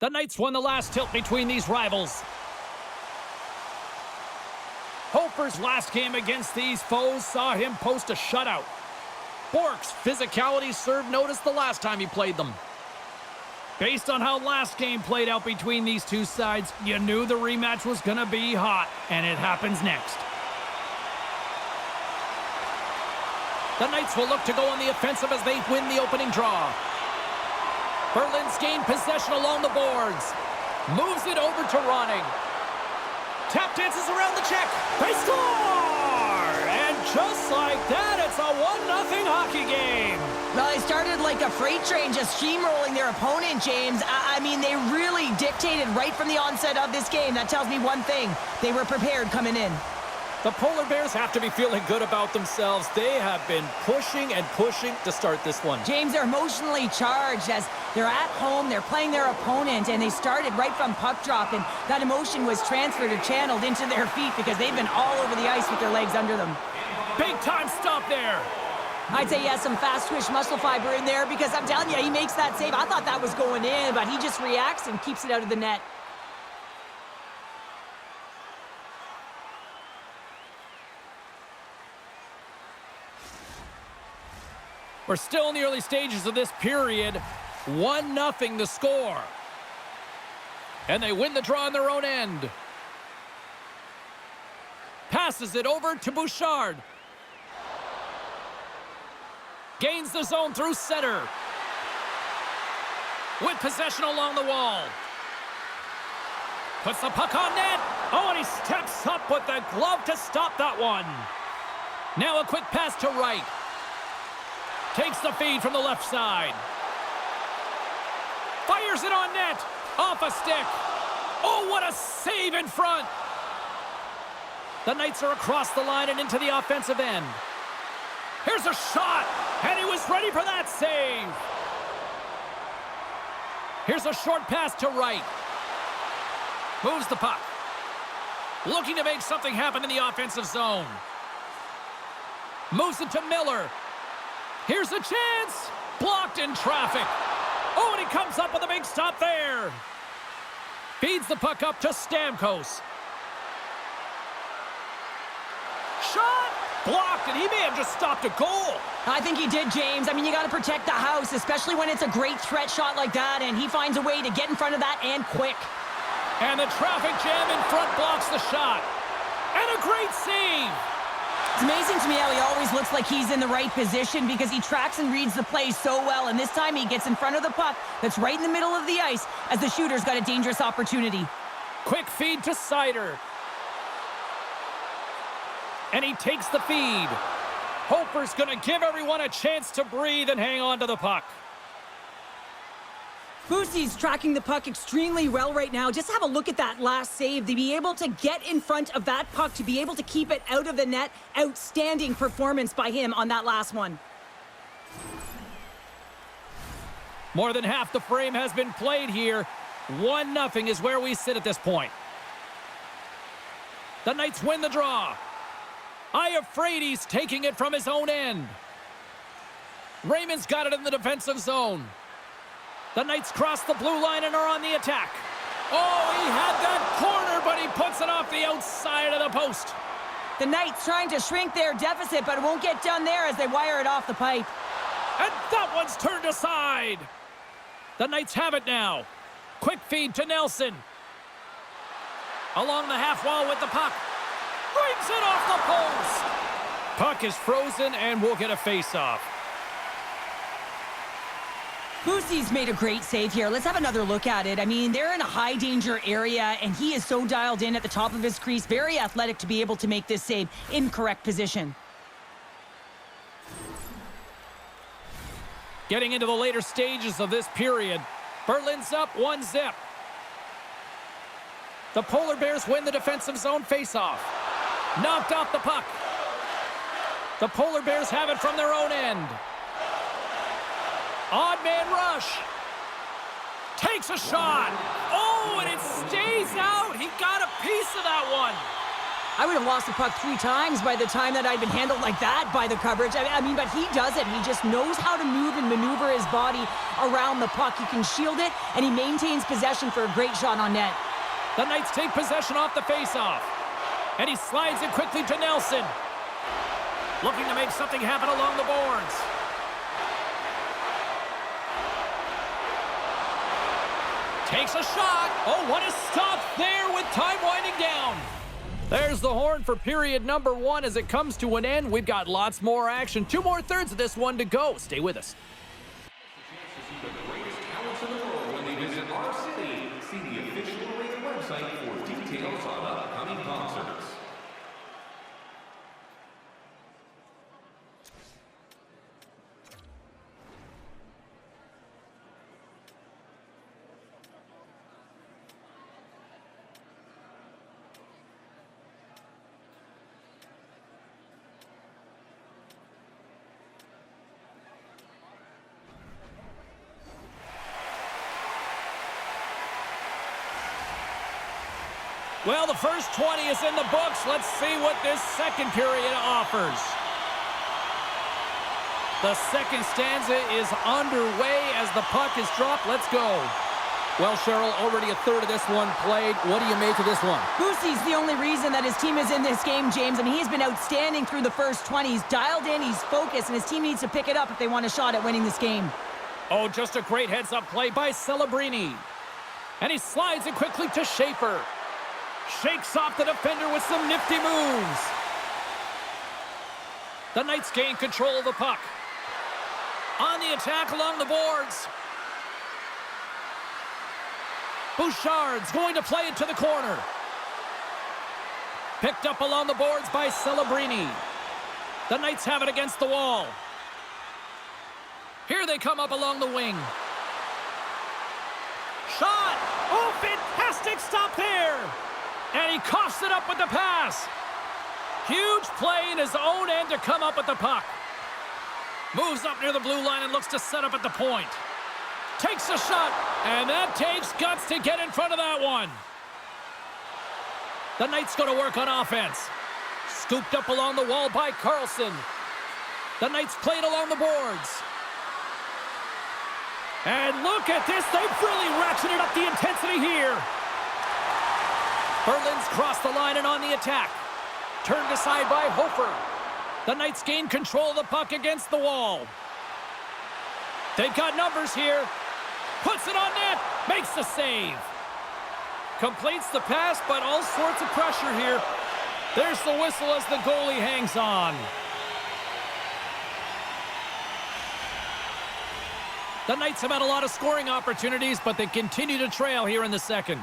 The Knights won the last tilt between these rivals. Hofer's last game against these foes saw him post a shutout. Bork's physicality served notice the last time he played them. Based on how last game played out between these two sides, you knew the rematch was going to be hot, and it happens next. The Knights will look to go on the offensive as they win the opening draw. Berlin's gained possession along the boards. Moves it over to Ronning. Tap dances around the check. They score! And just like that, it's a 1-0 hockey game. Well, they started like a freight train, just steamrolling their opponent, James. I mean, they really dictated right from the onset of this game. That tells me one thing. They were prepared coming in. The Polar Bears have to be feeling good about themselves. They have been pushing and pushing to start this one. James, they're emotionally charged as they're at home, they're playing their opponent, and they started right from puck drop, and that emotion was transferred or channeled into their feet because they've been all over the ice with their legs under them. Big time stop there. I'd say, yes, some fast twitch muscle fiber in there because I'm telling you, he makes that save. I thought that was going in, but he just reacts and keeps it out of the net. We're still in the early stages of this period. 1-0 the score. And they win the draw on their own end. Passes it over to Bouchard. Gains the zone through center. With possession along the wall. Puts the puck on net. Oh, and he steps up with the glove to stop that one. Now a quick pass to right. Takes the feed from the left side. Fires it on net. Off a stick. Oh, what a save in front. The Knights are across the line and into the offensive end. Here's a shot. And he was ready for that save. Here's a short pass to right. Moves the puck. Looking to make something happen in the offensive zone. Moves it to Miller. Here's a chance. Blocked in traffic. Oh, and he comes up with a big stop there. Feeds the puck up to Stamkos. Shot. Blocked, and he may have just stopped a goal. I think he did, James. I mean, you got to protect the house, especially when it's a great threat shot like that, and he finds a way to get in front of that and quick. And the traffic jam in front blocks the shot. And a great save. It's amazing to me how he always looks like he's in the right position because he tracks and reads the play so well, and this time he gets in front of the puck that's right in the middle of the ice as the shooter's got a dangerous opportunity. Quick feed to Seider. And he takes the feed. Hofer's going to give everyone a chance to breathe and hang on to the puck. Boosie's tracking the puck extremely well right now. Just have a look at that last save. To be able to get in front of that puck, to be able to keep it out of the net. Outstanding performance by him on that last one. More than half the frame has been played here. 1-0 is where we sit at this point. The Knights win the draw. Iafrady's taking it from his own end. Raymond's got it in the defensive zone. The Knights cross the blue line and are on the attack. Oh, he had that corner, but he puts it off the outside of the post. The Knights trying to shrink their deficit, but it won't get done there as they wire it off the pipe. And that one's turned aside. The Knights have it now. Quick feed to Nelson. Along the half wall with the puck. Brings it off the post. Puck is frozen and we'll get a face-off. Boosie's made a great save here. Let's have another look at it. I mean, they're in a high-danger area, and he is so dialed in at the top of his crease. Very athletic to be able to make this save in correct position. Getting into the later stages of this period. Berlin's up 1-0. The Polar Bears win the defensive zone face-off. Knocked off the puck. The Polar Bears have it from their own end. Odd man rush. Takes a shot. Oh, and it stays out. He got a piece of that one. I would have lost the puck 3 times by the time that I'd been handled like that by the coverage. I mean, but he does it. He just knows how to move and maneuver his body around the puck. He can shield it, and he maintains possession for a great shot on net. The Knights take possession off the faceoff. And he slides it quickly to Nelson. Looking to make something happen along the boards. Takes a shot. Oh, what a stop there with time winding down. There's the horn for period number 1 as it comes to an end. We've got lots more action. 2 more thirds of this one to go. Stay with us. The greatest talents in the world when they visit our city. See the official arena website for details on upcoming concerts. Well, the first 20 is in the books. Let's see what this second period offers. The second stanza is underway as the puck is dropped. Let's go. Well, Cheryl, already a third of this one played. What do you make of this one? Boosie's the only reason that his team is in this game, James. I mean, he's been outstanding through the first 20. He's dialed in, he's focused, and his team needs to pick it up if they want a shot at winning this game. Oh, just a great heads-up play by Celebrini. And he slides it quickly to Schaefer. Shakes off the defender with some nifty moves. The Knights gain control of the puck. On the attack along the boards. Bouchard's going to play it to the corner. Picked up along the boards by Celebrini. The Knights have it against the wall. Here they come up along the wing. Shot! Oh, fantastic stop there! And he coughs it up with the pass. Huge play in his own end to come up with the puck. Moves up near the blue line and looks to set up at the point. Takes a shot, and that takes guts to get in front of that one. The Knights go to work on offense. Scooped up along the wall by Carlson. The Knights played along the boards. And look at this, they've really ratcheted up the intensity here. Berlin's crossed the line and on the attack. Turned aside by Hofer. The Knights gain control of the puck against the wall. They've got numbers here. Puts it on net. Makes the save. Completes the pass, but all sorts of pressure here. There's the whistle as the goalie hangs on. The Knights have had a lot of scoring opportunities, but they continue to trail here in the second.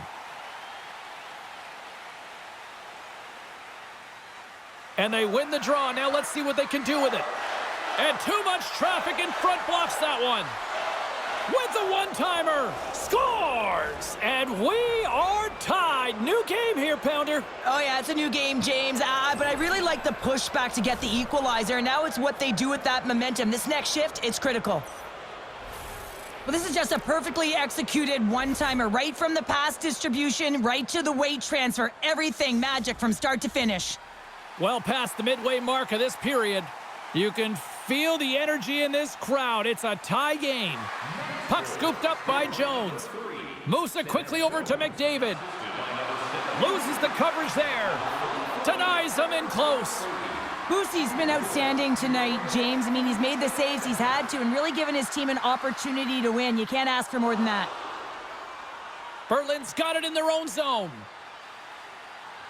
And they win the draw. Now let's see what they can do with it. And too much traffic in front blocks that one. With the one-timer. Scores! And we are tied. New game here, Pounder. Oh, yeah, it's a new game, James. But I really like the pushback to get the equalizer. And now it's what they do with that momentum. This next shift, it's critical. Well, this is just a perfectly executed one-timer. Right from the pass distribution, right to the weight transfer. Everything magic from start to finish. Well past the midway mark of this period. You can feel the energy in this crowd. It's a tie game. Puck scooped up by Jones. Moves it quickly over to McDavid. Loses the coverage there. Denies him in close. Boosie's been outstanding tonight, James. I mean, he's made the saves he's had to and really given his team an opportunity to win. You can't ask for more than that. Berlin's got it in their own zone.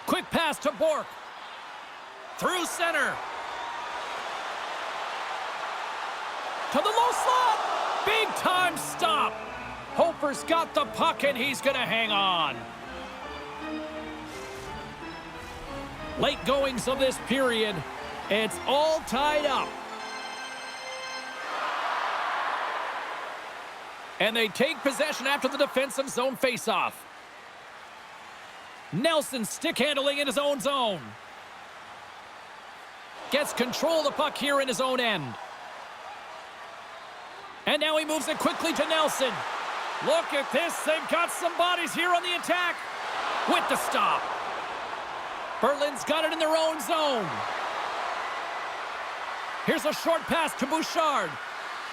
Quick pass to Bork. Through center. To the low slot. Big time stop. Hofer's got the puck and he's going to hang on. Late goings of this period. It's all tied up. And they take possession after the defensive zone faceoff. Nelson stick handling in his own zone. Gets control of the puck here in his own end. And now he moves it quickly to Nelson. Look at this. They've got some bodies here on the attack. With the stop. Berlin's got it in their own zone. Here's a short pass to Bouchard.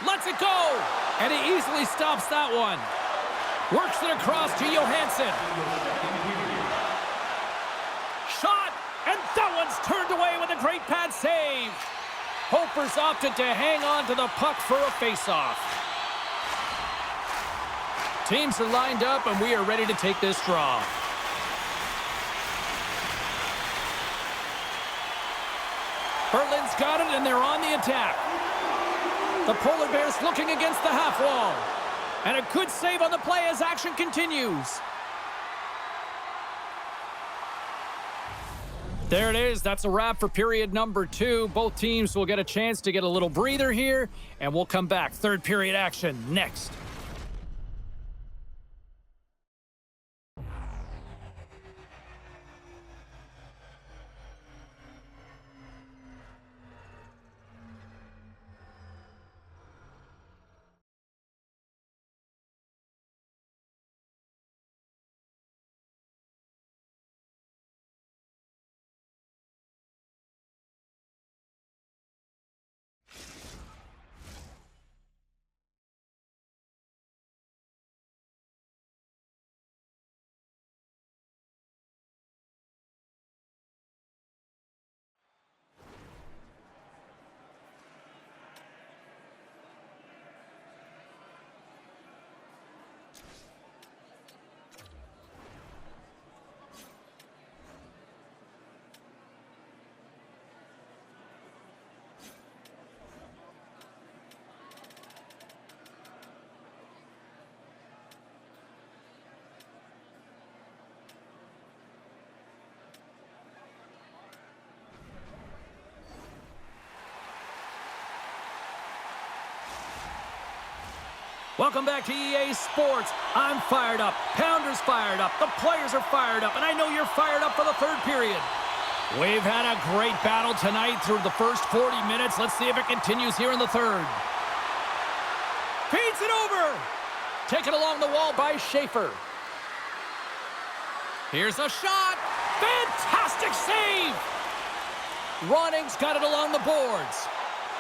Lets it go. And he easily stops that one. Works it across to Johansson. Shot. And that one's turned away with a great pad save. Hopers opted to hang on to the puck for a faceoff. Teams are lined up, and we are ready to take this draw. Berlin's got it, and they're on the attack. The Polar Bears looking against the half wall. And a good save on the play as action continues. There it is. That's a wrap for period number 2. Both teams will get a chance to get a little breather here, and we'll come back. Third period action next. Welcome back to EA Sports. I'm fired up. Pounder's fired up. The players are fired up. And I know you're fired up for the third period. We've had a great battle tonight through the first 40 minutes. Let's see if it continues here in the third. Feeds it over. Taken along the wall by Schaefer. Here's a shot. Fantastic save. Ronning's got it along the boards.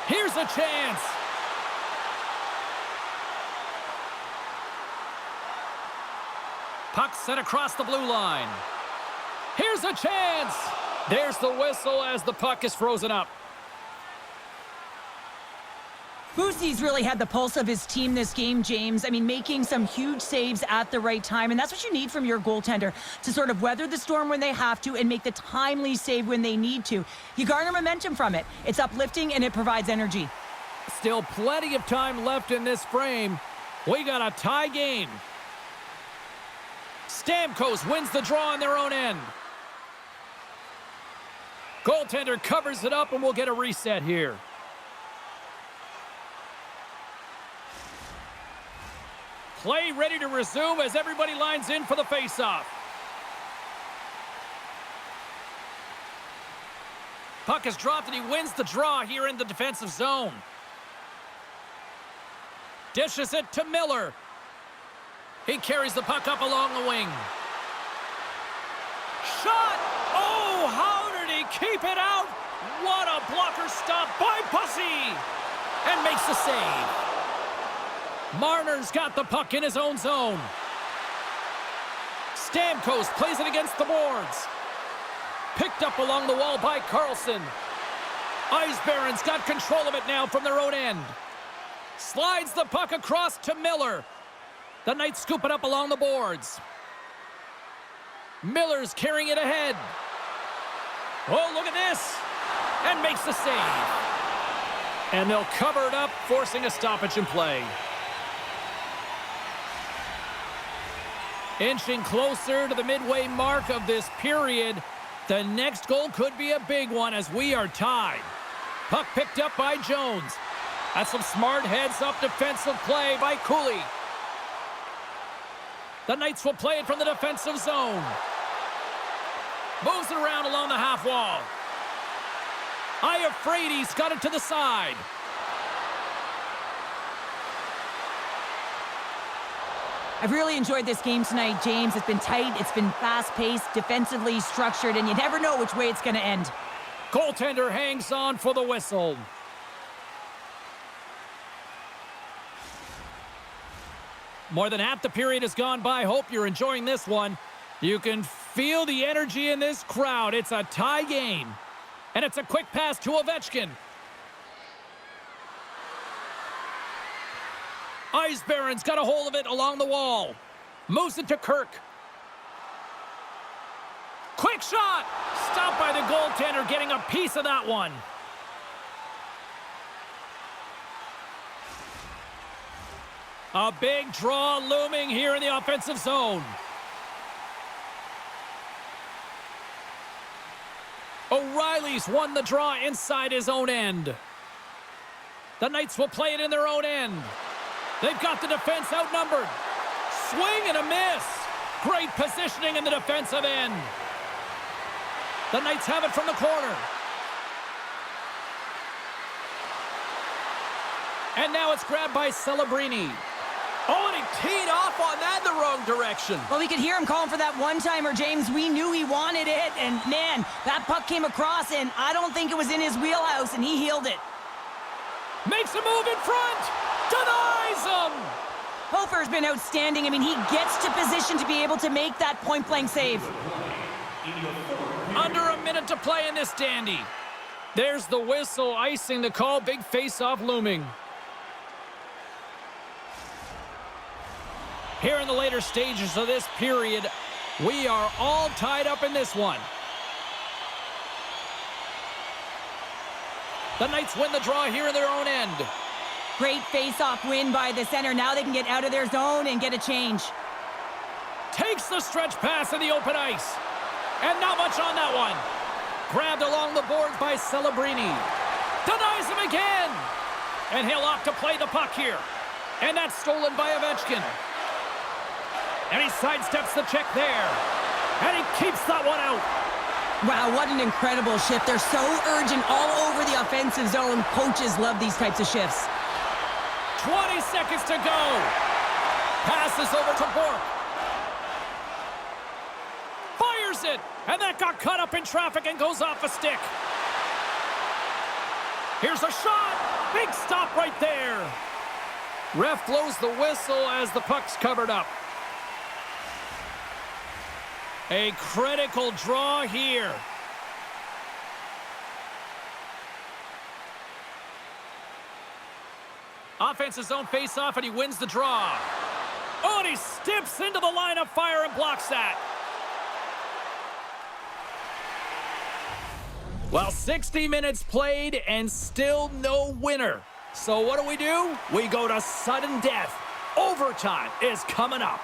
Here's a chance. Puck sent across the blue line. Here's a chance. There's the whistle as the puck is frozen up. Boosie's really had the pulse of his team this game, James. I mean, making some huge saves at the right time, and that's what you need from your goaltender, to sort of weather the storm when they have to and make the timely save when they need to. You garner momentum from it. It's uplifting, and it provides energy. Still plenty of time left in this frame. We got a tie game. Stamkos wins the draw on their own end. Goaltender covers it up, and we'll get a reset here. Play ready to resume as everybody lines in for the faceoff. Puck is dropped, and he wins the draw here in the defensive zone. Dishes it to Miller. He carries the puck up along the wing. Shot! Oh, how did he keep it out? What a blocker stop by Bussy! And makes the save. Marner's got the puck in his own zone. Stamkos plays it against the boards. Picked up along the wall by Carlson. Eisberen's got control of it now from their own end. Slides the puck across to Miller. The Knights scoop it up along the boards. Miller's carrying it ahead. Oh, look at this. And makes the save. And they'll cover it up, forcing a stoppage in play. Inching closer to the midway mark of this period. The next goal could be a big one as we are tied. Puck picked up by Jones. That's some smart heads-up defensive play by Cooley. The Knights will play it from the defensive zone. Moves it around along the half wall. Iafrady's got it to the side. I've really enjoyed this game tonight, James. It's been tight, it's been fast-paced, defensively structured, and you never know which way it's going to end. Goaltender hangs on for the whistle. More than half the period has gone by. Hope you're enjoying this one. You can feel the energy in this crowd. It's a tie game. And it's a quick pass to Ovechkin. Eisberen's got a hold of it along the wall. Moves it to Kirk. Quick shot! Stopped by the goaltender, getting a piece of that one. A big draw looming here in the offensive zone. O'Reilly's won the draw inside his own end. The Knights will play it in their own end. They've got the defense outnumbered. Swing and a miss. Great positioning in the defensive end. The Knights have it from the corner. And now it's grabbed by Celebrini. Oh, and he teed off on that in the wrong direction. Well, we could hear him calling for that one-timer, James. We knew he wanted it, and man, that puck came across, and I don't think it was in his wheelhouse, and he healed it. Makes a move in front. Denies him. Hofer's been outstanding. I mean, he gets to position to be able to make that point-blank save. Under a minute to play in this dandy. There's the whistle, icing the call. Big face-off looming. Here in the later stages of this period, we are all tied up in this one. The Knights win the draw here in their own end. Great face-off win by the center. Now they can get out of their zone and get a change. Takes the stretch pass in the open ice. And not much on that one. Grabbed along the boards by Celebrini. Denies him again. And he'll opt to play the puck here. And that's stolen by Ovechkin. And he sidesteps the check there. And he keeps that one out. Wow, what an incredible shift. They're so urgent all over the offensive zone. Coaches love these types of shifts. 20 seconds to go. Passes over to Bork. Fires it. And that got caught up in traffic and goes off a stick. Here's a shot. Big stop right there. Ref blows the whistle as the puck's covered up. A critical draw here. Offensive zone face-off, and he wins the draw. Oh, and he steps into the line of fire and blocks that. Well, 60 minutes played and still no winner. So what do? We go to sudden death. Overtime is coming up.